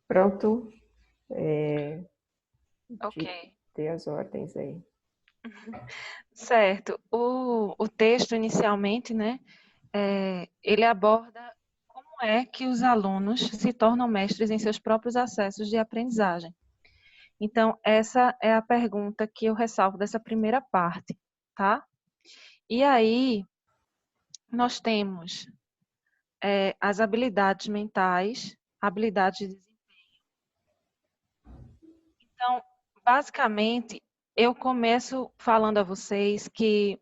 Pronto, Ok, ter as ordens aí. certo. O texto, inicialmente, né, ele aborda como é que os alunos se tornam mestres em seus próprios acessos de aprendizagem. Então, essa é a pergunta que eu ressalvo dessa primeira parte, tá? E aí, nós temos as habilidades mentais, habilidades de desempenho. Então, basicamente, eu começo falando a vocês que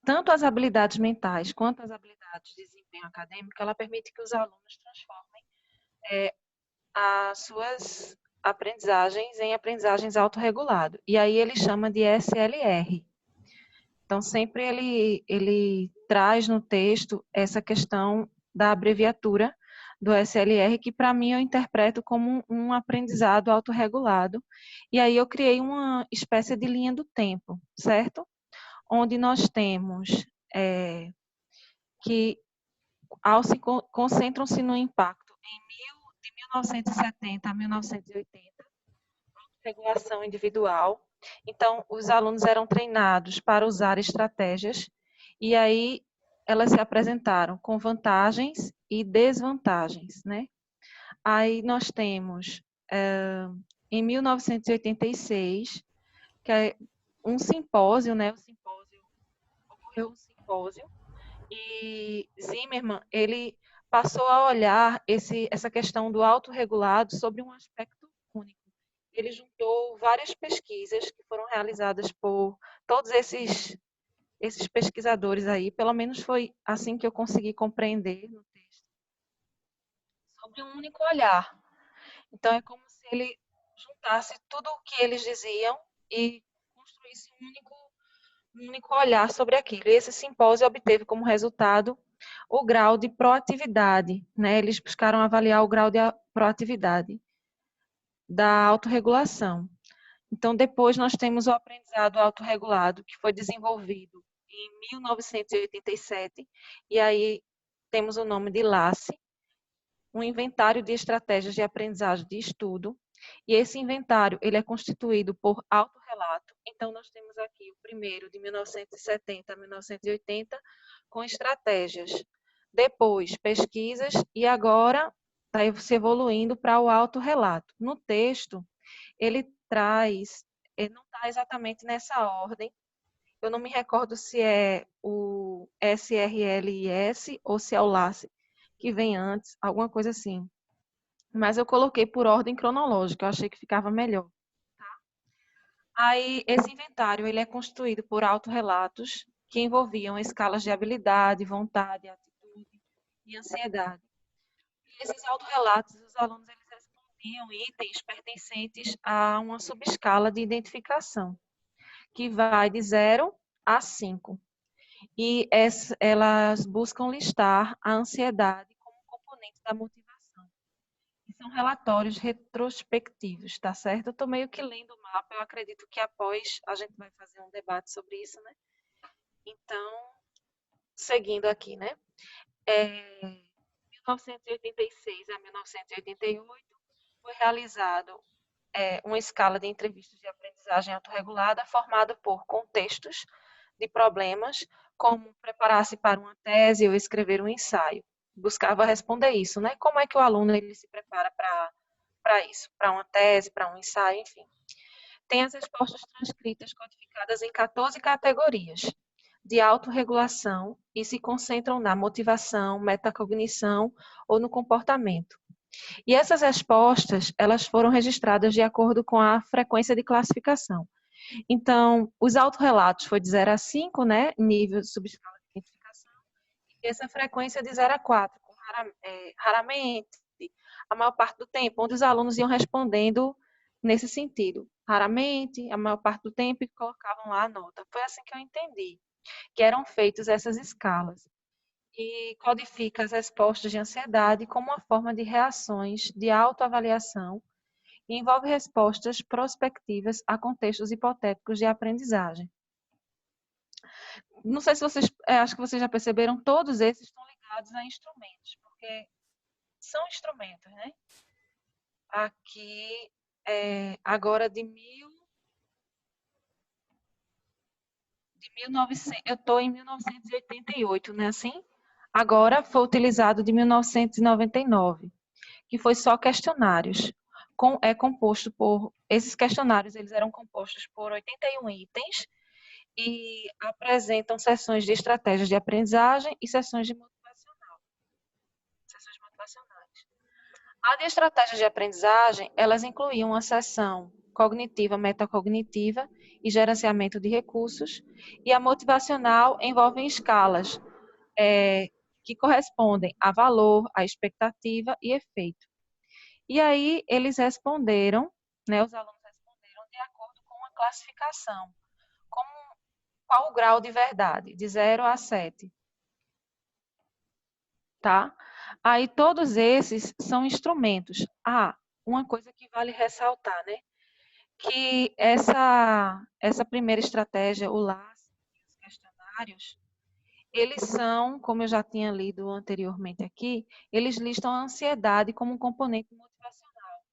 tanto as habilidades mentais quanto as habilidades de desempenho acadêmico, ela permite que os alunos transformem as suas aprendizagens em aprendizagens autorreguladas. E aí ele chama de SLR. Então, sempre ele traz no texto essa questão da abreviatura do SLR, que para mim eu interpreto como um aprendizado autorregulado. E aí eu criei uma espécie de linha do tempo, certo? Onde nós temos que concentram-se no impacto de 1970 a 1980, regulação individual. Então, os alunos eram treinados para usar estratégias e aí elas se apresentaram com vantagens e desvantagens, né? Aí nós temos, em 1986, que é um simpósio, né? Ocorreu um simpósio e Zimmermann, ele passou a olhar essa questão do autorregulado sobre um aspecto único. Ele juntou várias pesquisas que foram realizadas por todos esses pesquisadores aí, pelo menos foi assim que eu consegui compreender no texto, sobre um único olhar. Então é como se ele juntasse tudo o que eles diziam e construísse um único olhar sobre aquilo. E esse simpósio obteve como resultado o grau de proatividade, né? Eles buscaram avaliar o grau de proatividade da autorregulação. Então, depois nós temos o aprendizado autorregulado, que foi desenvolvido em 1987, e aí temos o nome de LACE, um inventário de estratégias de aprendizagem de estudo, e esse inventário ele é constituído por autorrelato. Então, nós temos aqui o primeiro, de 1970 a 1980, com estratégias. Depois, pesquisas, e agora está se evoluindo para o autorrelato. No texto, ele traz, ele não está exatamente nessa ordem, eu não me recordo se é o SRLIS ou se é o LACE que vem antes, alguma coisa assim. Mas eu coloquei por ordem cronológica, eu achei que ficava melhor. Aí, esse inventário ele é constituído por autorrelatos que envolviam escalas de habilidade, vontade, atitude e ansiedade. E esses autorrelatos, os alunos eles respondiam itens pertencentes a uma subescala de identificação, que vai de 0 a 5. E elas buscam listar a ansiedade como componente da motivação. E são relatórios retrospectivos, tá certo? Eu estou meio que lendo o mapa, eu acredito que após a gente vai fazer um debate sobre isso, né? Então, seguindo aqui, né? 1986 a 1988 foi realizado uma escala de entrevistas de aprendizagem autorregulada formada por contextos de problemas, como preparar-se para uma tese ou escrever um ensaio. Buscava responder isso, né? Como é que o aluno ele se prepara para isso, para uma tese, para um ensaio, enfim. Tem as respostas transcritas codificadas em 14 categorias de autorregulação e se concentram na motivação, metacognição ou no comportamento. E essas respostas, elas foram registradas de acordo com a frequência de classificação. Então, os autorrelatos foi de 0 a 5, né, nível de subescala de identificação, e essa frequência de 0 a 4, raramente, a maior parte do tempo, onde os alunos iam respondendo nesse sentido. Raramente, a maior parte do tempo, e colocavam lá a nota. Foi assim que eu entendi, que eram feitas essas escalas. E codifica as respostas de ansiedade como uma forma de reações de autoavaliação e envolve respostas prospectivas a contextos hipotéticos de aprendizagem. Não sei se vocês, acho que vocês já perceberam, todos esses estão ligados a instrumentos, porque são instrumentos, né? aqui, agora de 1900, eu estou em 1988, não é assim? Agora foi utilizado de 1999, que foi só questionários. É composto por, esses questionários, eles eram compostos por 81 itens e apresentam sessões de estratégias de aprendizagem e sessões motivacionais. A de estratégias de aprendizagem, elas incluíam uma seção cognitiva, metacognitiva e gerenciamento de recursos, e a motivacional envolve escalas que correspondem a valor, a expectativa e efeito. E aí eles responderam, né, os alunos responderam de acordo com uma classificação, como qual o grau de verdade, de 0 a 7. Tá? Aí todos esses são instrumentos. Uma coisa que vale ressaltar, né? Que essa primeira estratégia, o LAS e os questionários, eles são, como eu já tinha lido anteriormente aqui, eles listam a ansiedade como um componente motivacional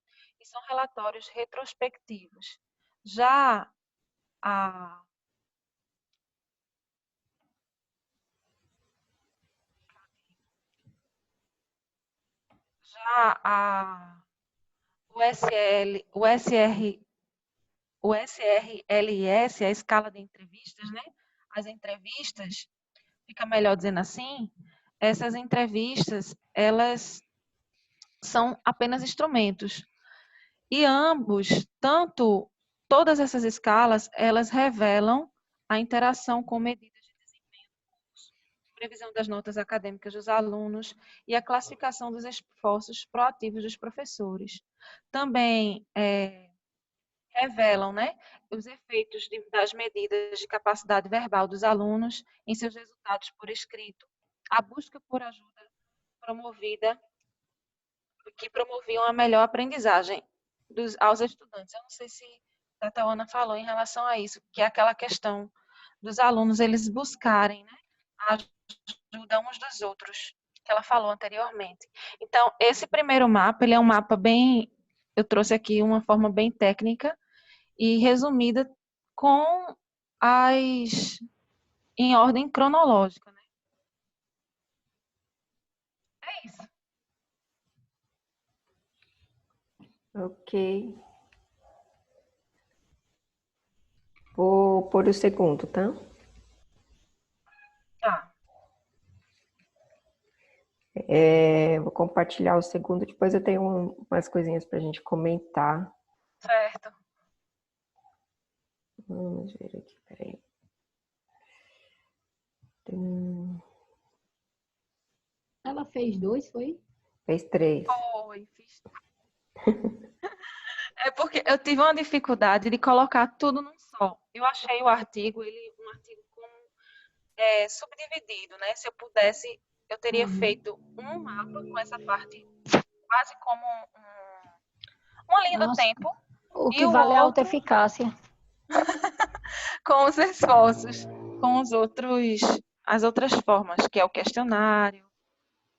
e são relatórios retrospectivos. Já a já a o SL, o SRLS, a escala de entrevistas, né? As entrevistas, fica melhor dizendo assim, essas entrevistas, elas são apenas instrumentos. E ambos, tanto todas essas escalas, elas revelam a interação com medidas de desempenho, previsão das notas acadêmicas dos alunos e a classificação dos esforços proativos dos professores. Também revelam, né, os efeitos das medidas de capacidade verbal dos alunos em seus resultados por escrito, a busca por ajuda promovida, que promoviam a melhor aprendizagem aos estudantes. Eu não sei se a Tatawana falou em relação a isso, que é aquela questão dos alunos eles buscarem, né, a ajuda uns dos outros, que ela falou anteriormente. Então, esse primeiro mapa, ele é um mapa bem, eu trouxe aqui uma forma bem técnica, e resumida com as em ordem cronológica, né? É isso. Ok. Vou pôr o segundo, tá? Tá. Vou compartilhar o segundo, depois eu tenho umas coisinhas para a gente comentar. Certo. Vamos ver aqui, peraí. Ela fez 2, foi? Fez 3. Foi, fiz. É porque eu tive uma dificuldade de colocar tudo num só. Eu achei o artigo, um artigo subdividido, né? Se eu pudesse, eu teria feito um mapa com essa parte quase como uma linha do Nossa, tempo o e que o vale é a outro autoeficácia. com os esforços, com as outras formas, que é o questionário.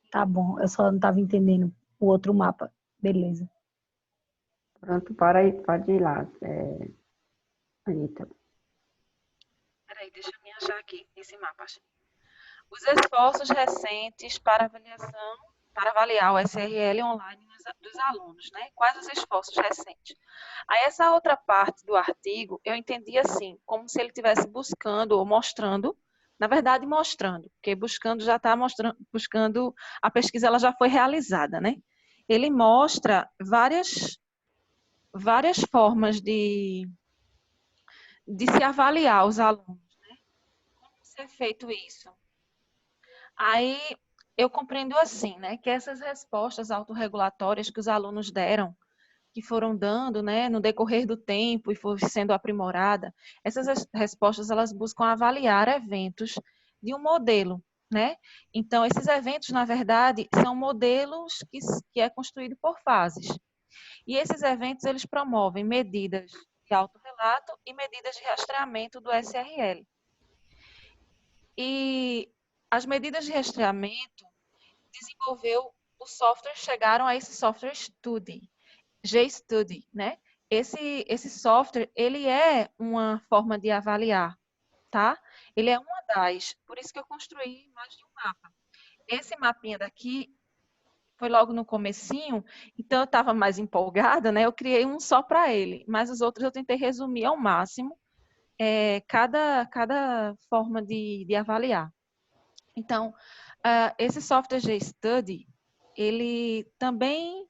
Tá bom, eu só não estava entendendo o outro mapa. Beleza. Pronto, para aí, pode ir lá, Anitta. Peraí, deixa eu me achar aqui esse mapa. Os esforços recentes para avaliar o SRL online dos alunos, né? Quais os esforços recentes? Aí essa outra parte do artigo, eu entendi assim, como se ele estivesse buscando ou mostrando, na verdade mostrando, porque buscando já está mostrando, buscando, a pesquisa ela já foi realizada, né? Ele mostra várias formas de se avaliar os alunos. Como ser feito isso? Aí eu compreendo assim, né, que essas respostas autorregulatórias que os alunos deram, que foram dando, né, no decorrer do tempo e foi sendo aprimorada, essas respostas elas buscam avaliar eventos de um modelo, né? Então esses eventos, na verdade, são modelos que é construído por fases. E esses eventos eles promovem medidas de autorrelato e medidas de rastreamento do SRL. E as medidas de rastreamento desenvolveu o software, chegaram a esse software Study. GStudy, né? Esse software, ele é uma forma de avaliar, tá? Ele é uma das, por isso que eu construí mais de um mapa. Esse mapinha daqui foi logo no comecinho, então eu estava mais empolgada, né? Eu criei um só para ele, mas os outros eu tentei resumir ao máximo cada forma de avaliar. Então, esse software GStudy, ele também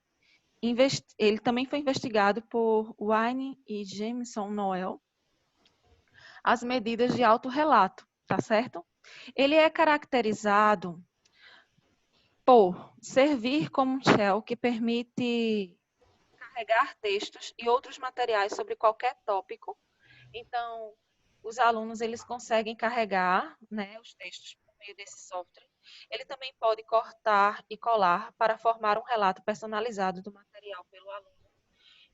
foi investigado por Wine e Jameson Noel, as medidas de autorrelato, tá certo? Ele é caracterizado por servir como um shell que permite carregar textos e outros materiais sobre qualquer tópico. Então, os alunos eles conseguem carregar, né, os textos por meio desse software. Ele também pode cortar e colar para formar um relato personalizado do material pelo aluno.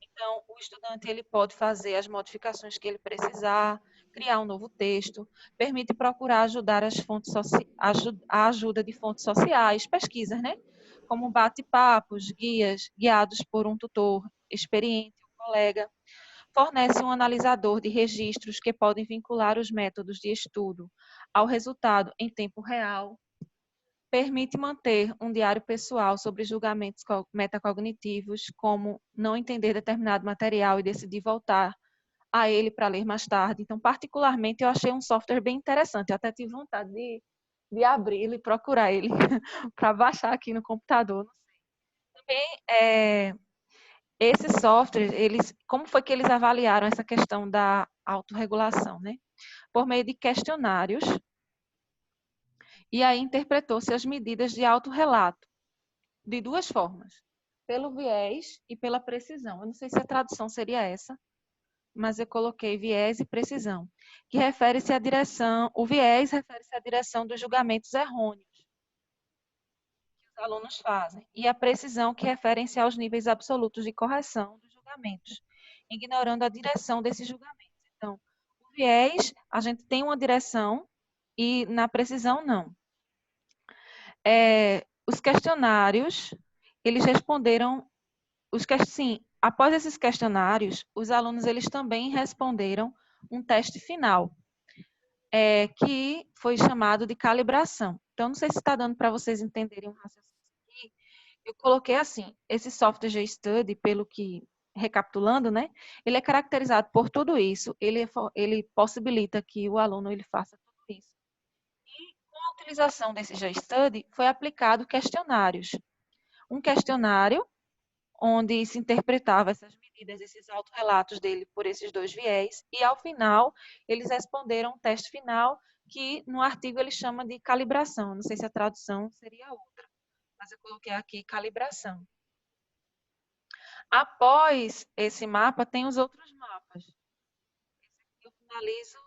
Então, o estudante ele pode fazer as modificações que ele precisar, criar um novo texto, permite procurar ajudar a ajuda de fontes sociais, pesquisas, né? Como bate-papos, guias, guiados por um tutor experiente, um colega. Fornece um analisador de registros que podem vincular os métodos de estudo ao resultado em tempo real. Permite manter um diário pessoal sobre julgamentos metacognitivos, como não entender determinado material e decidir voltar a ele para ler mais tarde. Então, particularmente, eu achei um software bem interessante. Eu até tive vontade de abri-lo e procurar ele para baixar aqui no computador. Também, esse software, como foi que eles avaliaram essa questão da autorregulação, né? Por meio de questionários. E aí interpretou-se as medidas de autorrelato de duas formas, pelo viés e pela precisão. Eu não sei se a tradução seria essa, mas eu coloquei viés e precisão, que refere-se à direção, o viés refere-se à direção dos julgamentos errôneos que os alunos fazem, e a precisão que referem-se aos níveis absolutos de correção dos julgamentos, ignorando a direção desses julgamentos. Então, o viés, a gente tem uma direção e na precisão não. Os questionários, eles responderam, sim, após esses questionários, os alunos eles também responderam um teste final, que foi chamado de calibração. Então, não sei se está dando para vocês entenderem um raciocínio aqui. Eu coloquei assim, esse software GStudy, pelo que, recapitulando, né, ele é caracterizado por tudo isso, ele possibilita que o aluno ele faça tudo isso. E com a utilização desse GStudy, foi aplicado questionários. Um questionário onde se interpretava essas medidas, esses autorrelatos dele por esses dois viés, e ao final eles responderam um teste final que no artigo ele chama de calibração. Não sei se a tradução seria outra, mas eu coloquei aqui calibração. Após esse mapa, tem os outros mapas. Esse aqui eu finalizo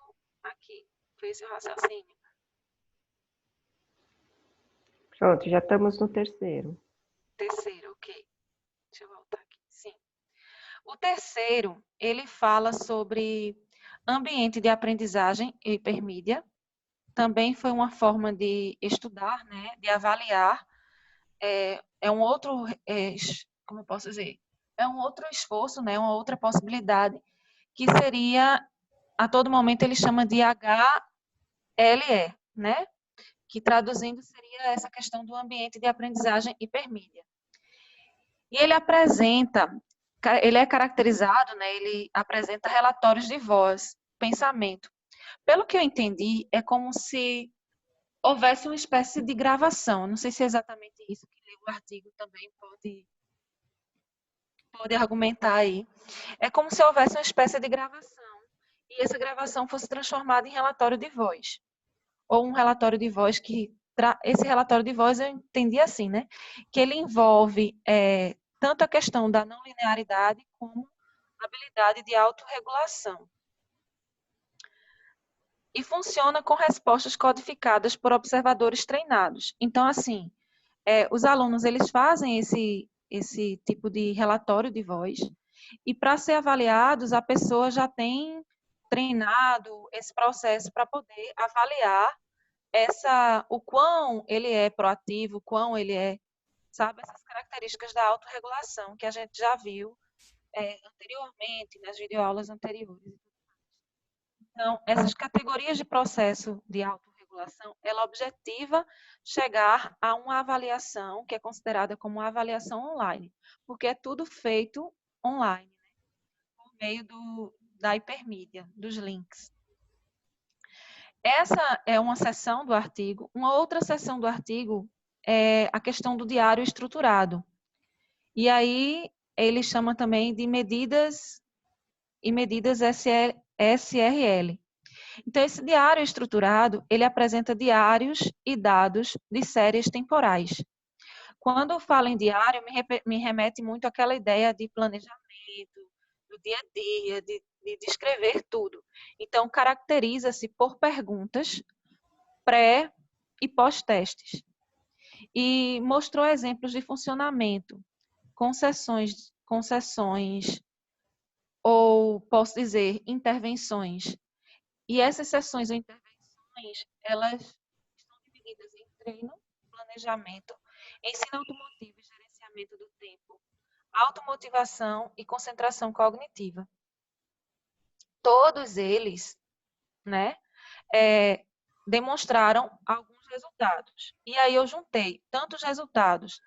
aqui, foi esse o raciocínio. Pronto, já estamos no terceiro. Terceiro, ok. Deixa eu voltar aqui. Sim. O terceiro, ele fala sobre ambiente de aprendizagem e hipermídia. Também foi uma forma de estudar, né, de avaliar. É um outro, como eu posso dizer? É um outro esforço, né, uma outra possibilidade, que seria, a todo momento ele chama de HLE, né? Que traduzindo seria essa questão do ambiente de aprendizagem hipermídia. E ele é caracterizado, né, ele apresenta relatórios de voz, pensamento. Pelo que eu entendi, é como se houvesse uma espécie de gravação. Não sei se é exatamente isso que o artigo também pode argumentar aí. É como se houvesse uma espécie de gravação e essa gravação fosse transformada em relatório de voz. Ou um relatório de voz que... Esse relatório de voz eu entendi assim, né? Que ele envolve tanto a questão da não linearidade como a habilidade de autorregulação. E funciona com respostas codificadas por observadores treinados. Então, assim, os alunos eles fazem esse tipo de relatório de voz e para ser avaliados, a pessoa já tem treinado esse processo para poder avaliar o quão ele é proativo, o quão ele é, sabe, essas características da autorregulação que a gente já viu anteriormente, nas videoaulas anteriores. Então, essas categorias de processo de autorregulação, ela objetiva chegar a uma avaliação que é considerada como uma avaliação online, porque é tudo feito online, né, por meio da hipermídia, dos links. Essa é uma seção do artigo. Uma outra seção do artigo é a questão do diário estruturado. E aí ele chama também de medidas e medidas SRL. Então, esse diário estruturado, ele apresenta diários e dados de séries temporais. Quando eu falo em diário, me remete muito àquela ideia de planejamento, do dia a dia, de descrever tudo. Então, caracteriza-se por perguntas pré e pós-testes. E mostrou exemplos de funcionamento, concessões, ou posso dizer, intervenções. E essas sessões ou intervenções, elas estão divididas em treino, planejamento, ensino automotivo e gerenciamento do tempo, automotivação e concentração cognitiva. Todos eles, né, demonstraram alguns resultados. E aí eu juntei tanto os resultados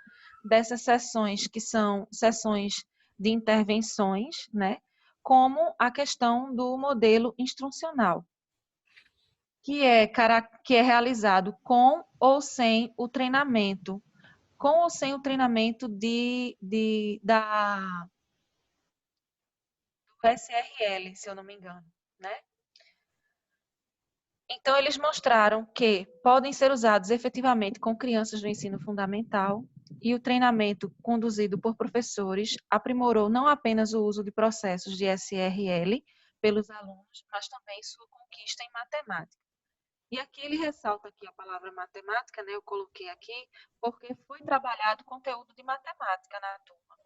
dessas sessões, que são sessões de intervenções, né, como a questão do modelo instrucional, que é realizado com ou sem o treinamento, com ou sem o treinamento do SRL, se eu não me engano, né? Então, eles mostraram que podem ser usados efetivamente com crianças do ensino fundamental, e o treinamento conduzido por professores aprimorou não apenas o uso de processos de SRL pelos alunos, mas também sua conquista em matemática. E aqui ele ressalta aqui a palavra matemática, né? Eu coloquei aqui, porque foi trabalhado conteúdo de matemática na turma.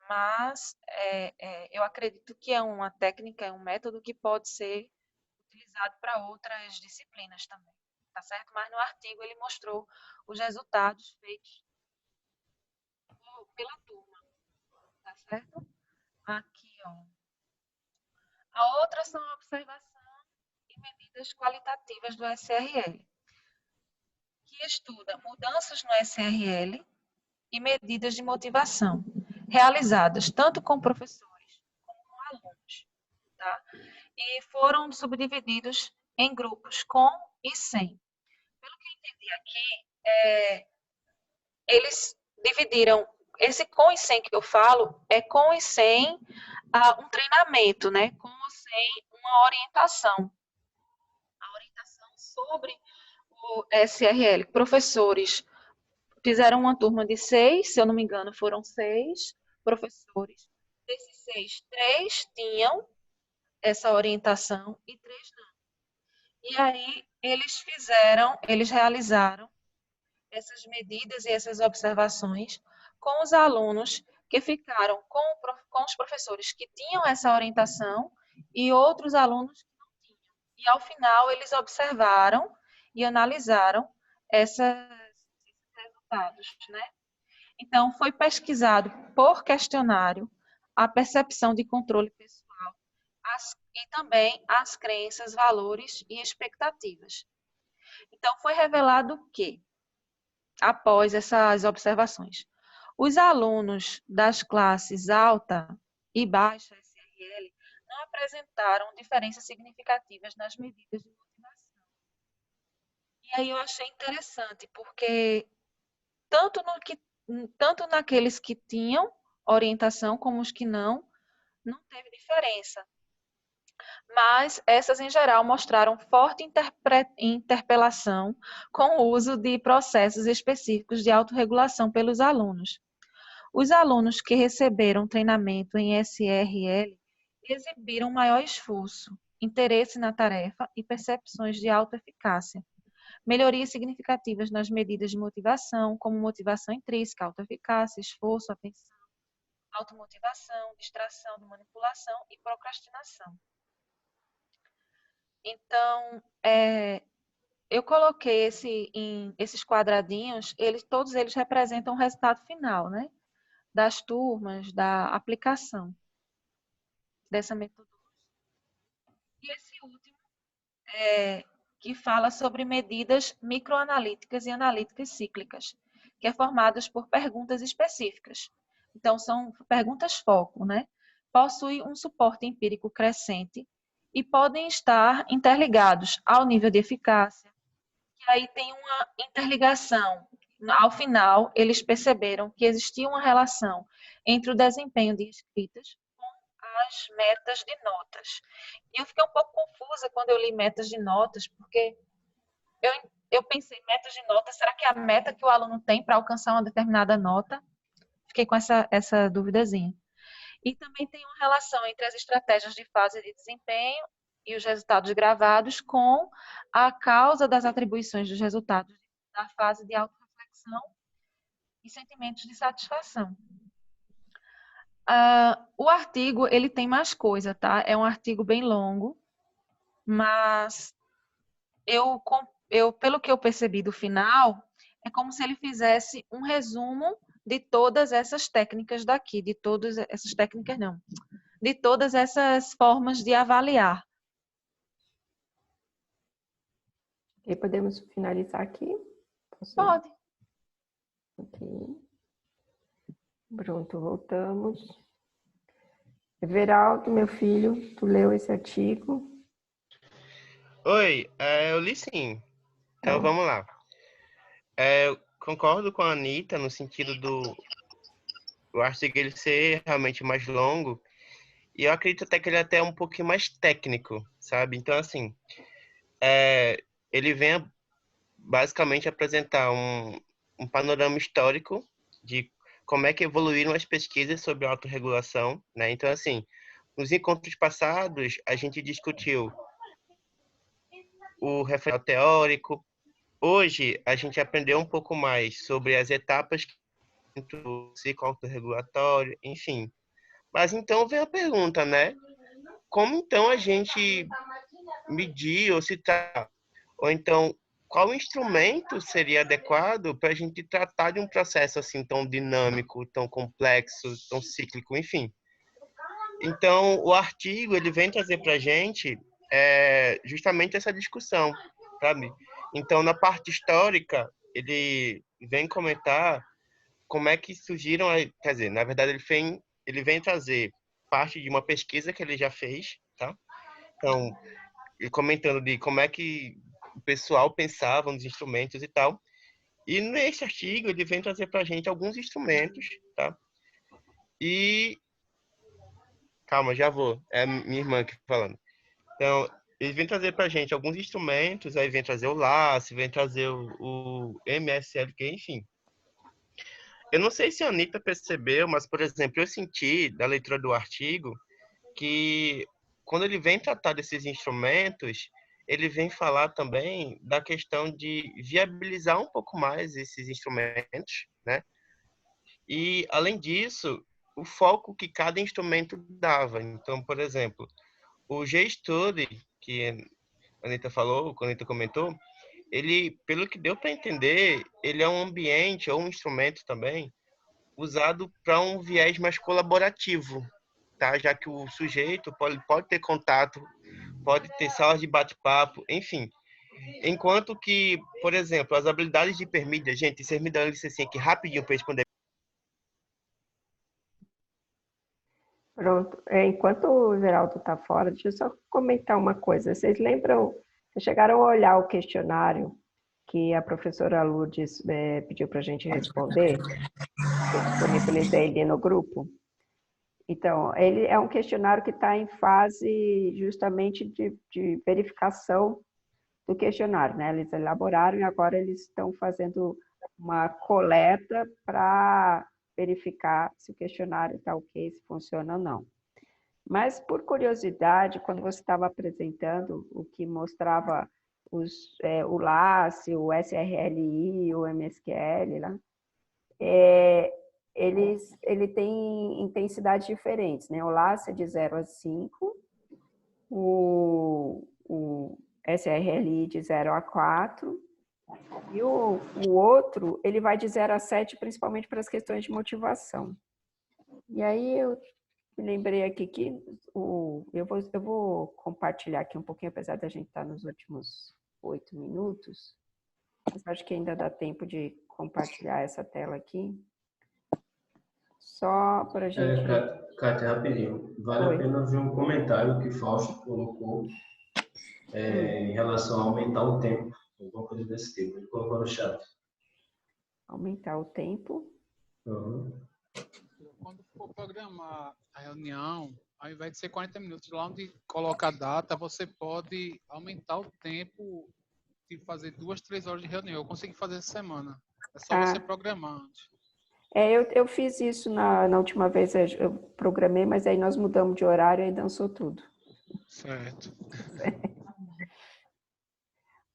Mas eu acredito que é uma técnica, é um método que pode ser utilizado para outras disciplinas também, tá certo? Mas no artigo ele mostrou os resultados feitos pela turma, tá certo? Aqui, ó. A outra são a observação e medidas qualitativas do SRL, que estuda mudanças no SRL e medidas de motivação, realizadas tanto com professores como com alunos, tá? E foram subdivididos em grupos com e sem. Pelo que eu entendi aqui, eles dividiram, esse com e sem que eu falo, é com e sem um treinamento, né? Com ou sem uma orientação. A orientação sobre o SRL. Professores fizeram uma turma de 6, se eu não me engano, foram 6 professores. Desses 6, 3 tinham essa orientação e 3 não. E aí eles realizaram essas medidas e essas observações com os alunos que ficaram com os professores que tinham essa orientação e outros alunos que não tinham. E ao final eles observaram e analisaram esses resultados, né? Então, foi pesquisado por questionário a percepção de controle pessoal e também as crenças, valores e expectativas. Então, foi revelado que, após essas observações, os alunos das classes alta e baixa SRL não apresentaram diferenças significativas nas medidas de motivação. E aí eu achei interessante, porque tanto naqueles que tinham orientação como os que não teve diferença. Mas essas, em geral, mostraram forte interpelação com o uso de processos específicos de autorregulação pelos alunos. Os alunos que receberam treinamento em SRL exibiram maior esforço, interesse na tarefa e percepções de autoeficácia. Melhorias significativas nas medidas de motivação, como motivação intrínseca, autoeficácia, esforço, atenção, automotivação, distração, manipulação e procrastinação. Então, eu coloquei esses quadradinhos, todos eles representam o resultado final, né? Das turmas, da aplicação. dessa metodologia. E esse último, que fala sobre medidas microanalíticas e analíticas cíclicas, que é formadas por perguntas específicas. Então, são perguntas foco, né? Possui um suporte empírico crescente e podem estar interligados ao nível de eficácia. E aí tem uma interligação. Ao final, eles perceberam que existia uma relação entre o desempenho de escritas com as metas de notas. E eu fiquei um pouco confusa quando eu li metas de notas, porque eu pensei, metas de notas, será que é a meta que o aluno tem para alcançar uma determinada nota? Fiquei com essa duvidazinha. E também tem uma relação entre as estratégias de fase de desempenho e os resultados gravados com a causa das atribuições dos resultados da fase de autorreflexão e sentimentos de satisfação. O artigo, ele tem mais coisa, tá? É um artigo bem longo, mas pelo que eu percebi do final, é como se ele fizesse um resumo de todas essas técnicas daqui, de todas essas técnicas não, de todas essas formas de avaliar. E podemos finalizar aqui? Pode. Ok. Pronto, voltamos. Everaldo, meu filho, tu leu esse artigo? Oi, eu li sim. Então vamos lá. Eu concordo com a Anitta no sentido do artigo ele ser realmente mais longo, e eu acredito até que ele é até um pouquinho mais técnico, sabe? Então, assim, ele vem basicamente apresentar um panorama histórico de como é que evoluíram as pesquisas sobre autorregulação, né? Então, assim, nos encontros passados, a gente discutiu o referencial teórico. Hoje, a gente aprendeu um pouco mais sobre as etapas do ciclo autorregulatório, enfim. Mas então vem a pergunta, né? Como então a gente medir ou citar? Ou então, qual instrumento seria adequado para a gente tratar de um processo assim tão dinâmico, tão complexo, tão cíclico, enfim? Então, o artigo ele vem trazer para a gente justamente essa discussão, sabe? Então, na parte histórica, ele vem comentar como é que surgiram, quer dizer, na verdade ele vem trazer parte de uma pesquisa que ele já fez, tá? Então, ele comentando de como é que o pessoal pensava nos instrumentos e tal. E nesse artigo ele vem trazer para a gente alguns instrumentos, tá? E calma, já vou. É minha irmã aqui falando. Então, ele vem trazer para a gente alguns instrumentos, aí vem trazer o LACE, vem trazer o MSLQ, enfim. Eu não sei se a Anitta percebeu, mas, por exemplo, eu senti da leitura do artigo que quando ele vem tratar desses instrumentos, ele vem falar também da questão de viabilizar um pouco mais esses instrumentos, né? E, além disso, o foco que cada instrumento dava. Então, por exemplo, o G-Study, que a Anitta falou, que a Anitta comentou, ele, pelo que deu para entender, ele é um ambiente ou um instrumento também usado para um viés mais colaborativo, tá? Já que o sujeito pode ter contato, pode ter salas de bate-papo, enfim. Enquanto que, por exemplo, as habilidades de hipermídia, gente, vocês me dão licença aqui rapidinho para responder. Pronto. Enquanto o Everaldo está fora, deixa eu só comentar uma coisa. Vocês lembram, vocês chegaram a olhar o questionário que a professora Lourdes pediu para a gente responder? Eu disponibilizei ele no grupo. Então, ele é um questionário que está em fase justamente de verificação do questionário, né? Eles elaboraram e agora eles estão fazendo uma coleta para verificar se o questionário está ok, se funciona ou não. Mas, por curiosidade, quando você estava apresentando o que mostrava o LACE, o SRLI, o MSQL, lá, ele tem intensidades diferentes, né? O LACE é de 0 a 5, o SRLI de 0 a 4, e o outro, ele vai de 0 a 7, principalmente para as questões de motivação. E aí eu Me lembrei aqui que eu vou compartilhar aqui um pouquinho, apesar da gente estar nos últimos 8 minutos, mas acho que ainda dá tempo de compartilhar essa tela aqui. Só para a gente... Kátia, rapidinho. Vale a pena ver um comentário que Fausto colocou em relação a aumentar o tempo, alguma coisa desse tipo. Ele colocou no chat. Aumentar o tempo. Quando for programar a reunião, ao invés de ser 40 minutos, lá onde coloca a data, você pode aumentar o tempo de fazer 2, 3 horas de reunião. Eu consegui fazer essa semana. É só você programar antes. Eu fiz isso na última vez, eu programei, mas aí nós mudamos de horário e dançou tudo. Certo.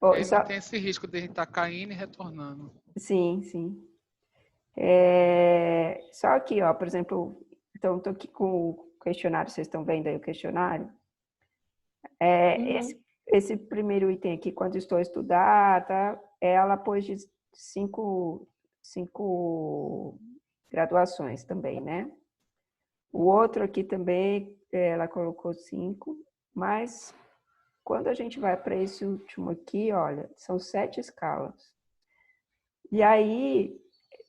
Bom, aí não tem esse risco de a gente estar caindo e retornando. Sim, sim. Só aqui, ó, por exemplo, então estou aqui com o questionário, vocês estão vendo aí o questionário? Esse primeiro item aqui, quando estou a estudar, tá? Ela pôs de 5 graduações também, né? O outro aqui também, ela colocou 5, mas quando a gente vai para esse último aqui, olha, são 7 escalas. E aí,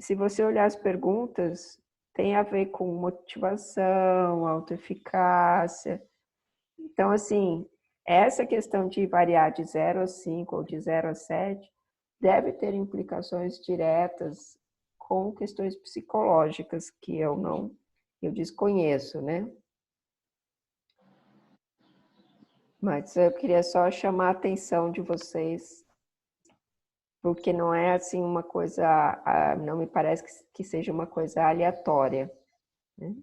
se você olhar as perguntas, tem a ver com motivação, autoeficácia. Então, assim, essa questão de variar de 0 a 5 ou de 0 a 7 deve ter implicações diretas com questões psicológicas que eu desconheço, né? Mas eu queria só chamar a atenção de vocês, porque não é assim uma coisa, não me parece que seja uma coisa aleatória, né?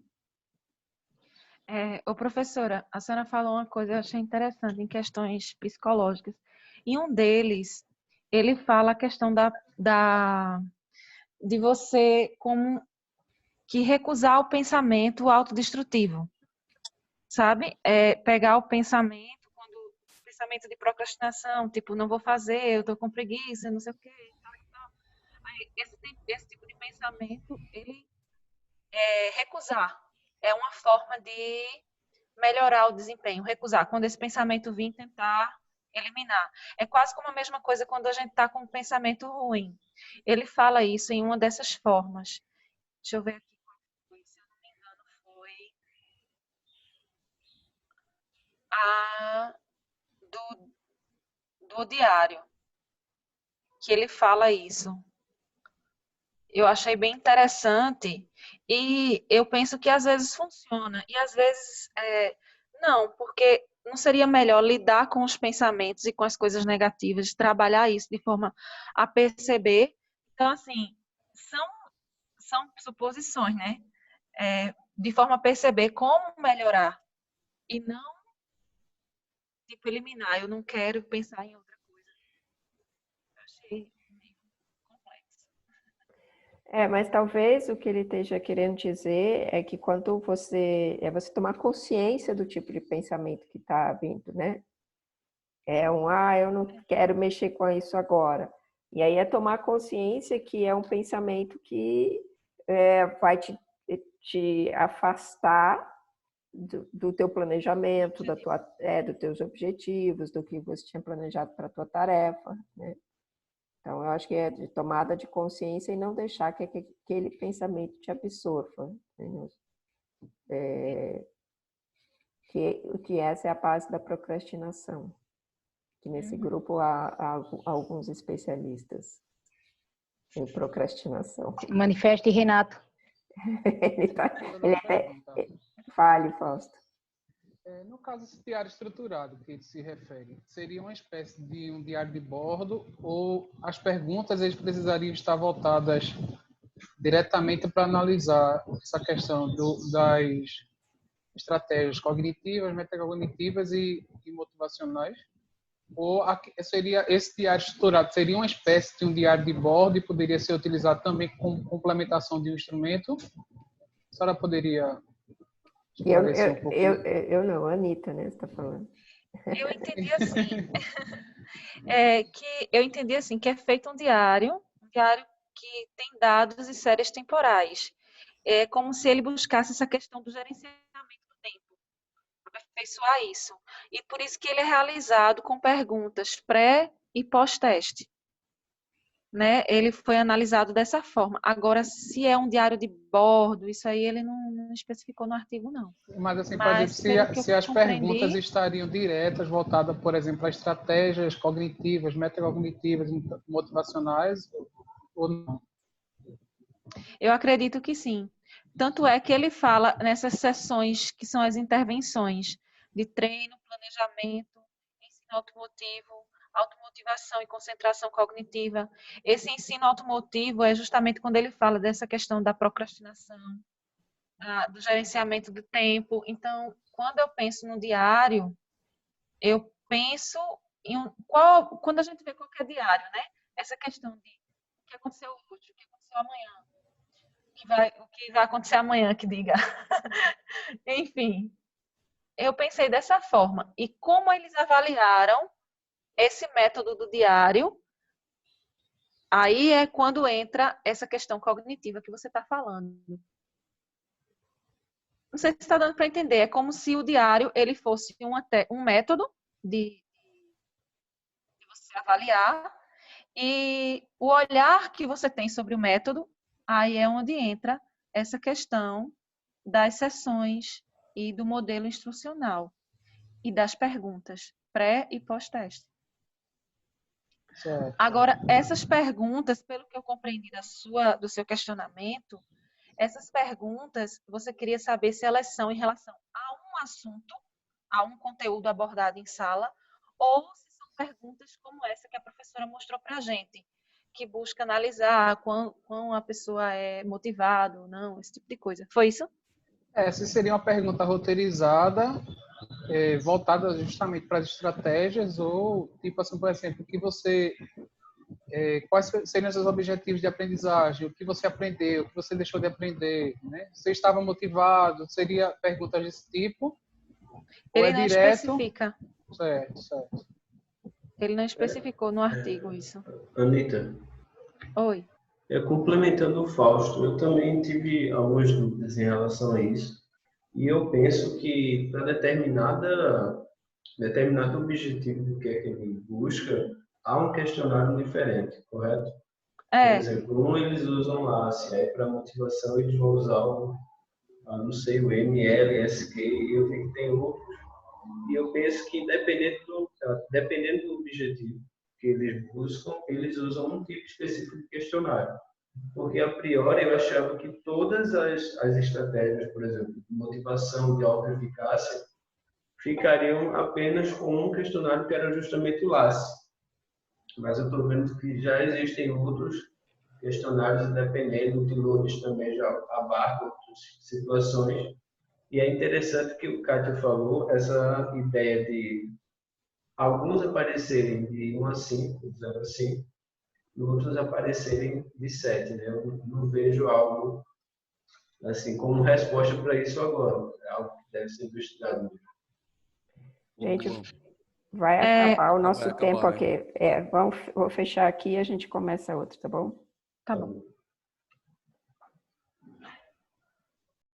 Professora, a senhora falou uma coisa que eu achei interessante em questões psicológicas. E um deles, ele fala a questão de você como que recusar o pensamento autodestrutivo, sabe? Pegar o pensamento, o pensamento de procrastinação, tipo, não vou fazer, eu tô com preguiça, não sei o quê, tal e tal. Aí, esse tipo de pensamento, ele recusar. É uma forma de melhorar o desempenho, recusar. Quando esse pensamento vir, tentar eliminar. É quase como a mesma coisa quando a gente está com um pensamento ruim. Ele fala isso em uma dessas formas. Deixa eu ver aqui qual foi, se eu não me engano, foi a do diário, que ele fala isso. Eu achei bem interessante e eu penso que às vezes funciona e às vezes não, porque não seria melhor lidar com os pensamentos e com as coisas negativas, trabalhar isso de forma a perceber. Então, assim, são suposições, né? De forma a perceber como melhorar e não, tipo, eliminar. Eu não quero pensar em outra coisa. Eu achei meio complexo. Mas talvez o que ele esteja querendo dizer é que quando você tomar consciência do tipo de pensamento que está vindo, né? Eu não quero mexer com isso agora. E aí é tomar consciência que é um pensamento que vai te afastar do teu planejamento, dos teus objetivos, do que você tinha planejado para a tua tarefa, né? Então, eu acho que é de tomada de consciência e não deixar que aquele pensamento te absorva. Né? Que essa é a base da procrastinação. Que nesse grupo há alguns especialistas em procrastinação. Manifeste, Renato. Fale, Fausto. No caso desse diário estruturado que ele se refere, seria uma espécie de um diário de bordo ou as perguntas eles precisariam estar voltadas diretamente para analisar essa questão das estratégias cognitivas, metacognitivas e motivacionais? Ou seria esse diário estruturado seria uma espécie de um diário de bordo e poderia ser utilizado também como complementação de um instrumento? A senhora poderia esclarecer um pouco? Eu não, a Anitta, né? Você está falando. Eu entendi assim. Eu entendi assim que é feito um diário que tem dados e séries temporais. É como se ele buscasse essa questão do gerenciamento aperfeiçoar isso. E por isso que ele é realizado com perguntas pré e pós-teste. Né? Ele foi analisado dessa forma. Agora, se é um diário de bordo, isso aí ele não especificou no artigo, não. Mas, assim, por Mas, exemplo, se as compreendi, perguntas estariam diretas, voltadas, por exemplo, a estratégias cognitivas, metacognitivas, motivacionais, ou não? eu acredito que sim. Tanto é que ele fala nessas sessões que são as intervenções de treino, planejamento, ensino automotivo, automotivação e concentração cognitiva. Esse ensino automotivo é justamente quando ele fala dessa questão da procrastinação, do gerenciamento do tempo. Então, quando eu penso no diário, eu penso em quando a gente vê qualquer diário, né? Essa questão de o que aconteceu hoje, o que aconteceu amanhã, o que vai acontecer amanhã, que diga. Enfim, eu pensei dessa forma. E como eles avaliaram esse método do diário, aí é quando entra essa questão cognitiva que você está falando. Não sei se está dando para entender. É como se o diário ele fosse um método de você avaliar, e o olhar que você tem sobre o método, aí é onde entra essa questão das sessões e do modelo instrucional e das perguntas pré e pós-teste. Certo. Agora, essas perguntas, pelo que eu compreendi do seu questionamento, essas perguntas, você queria saber se elas são em relação a um assunto, a um conteúdo abordado em sala, ou se são perguntas como essa que a professora mostrou para a gente, que busca analisar quão a pessoa é motivada ou não, esse tipo de coisa. Foi isso? Essa seria uma pergunta roteirizada, voltada justamente para as estratégias, ou, tipo assim, por exemplo, quais seriam os seus objetivos de aprendizagem, o que você aprendeu, o que você deixou de aprender, né? Você estava motivado? Seria perguntas desse tipo? Ele não especifica. Certo. Ele não especificou no artigo isso. Anita. Oi. Complementando o Fausto, eu também tive algumas dúvidas em relação a isso. E eu penso que para determinado objetivo do que é que ele busca, há um questionário diferente, correto? Por exemplo, eles usam lá, se é para motivação, eles vão usar não sei, o MLSQ, e eu vi que tem outros. E eu penso que dependendo do objetivo que eles buscam, eles usam um tipo específico de questionário. Porque, a priori, eu achava que todas as estratégias, por exemplo, de motivação, de autoeficácia, ficariam apenas com um questionário que era justamente o LACE. Mas eu estou vendo que já existem outros questionários, dependendo de lotes também já abarcam outras situações. E é interessante que o Kátia falou, essa ideia de alguns aparecerem de 1 a 5, 0 a 5, e outros aparecerem de 7. Né? Eu não vejo algo assim como resposta para isso agora. É algo que deve ser investigado. Gente, vai acabar o nosso tempo aqui. Vou fechar aqui e a gente começa outro, tá bom? Tá bom.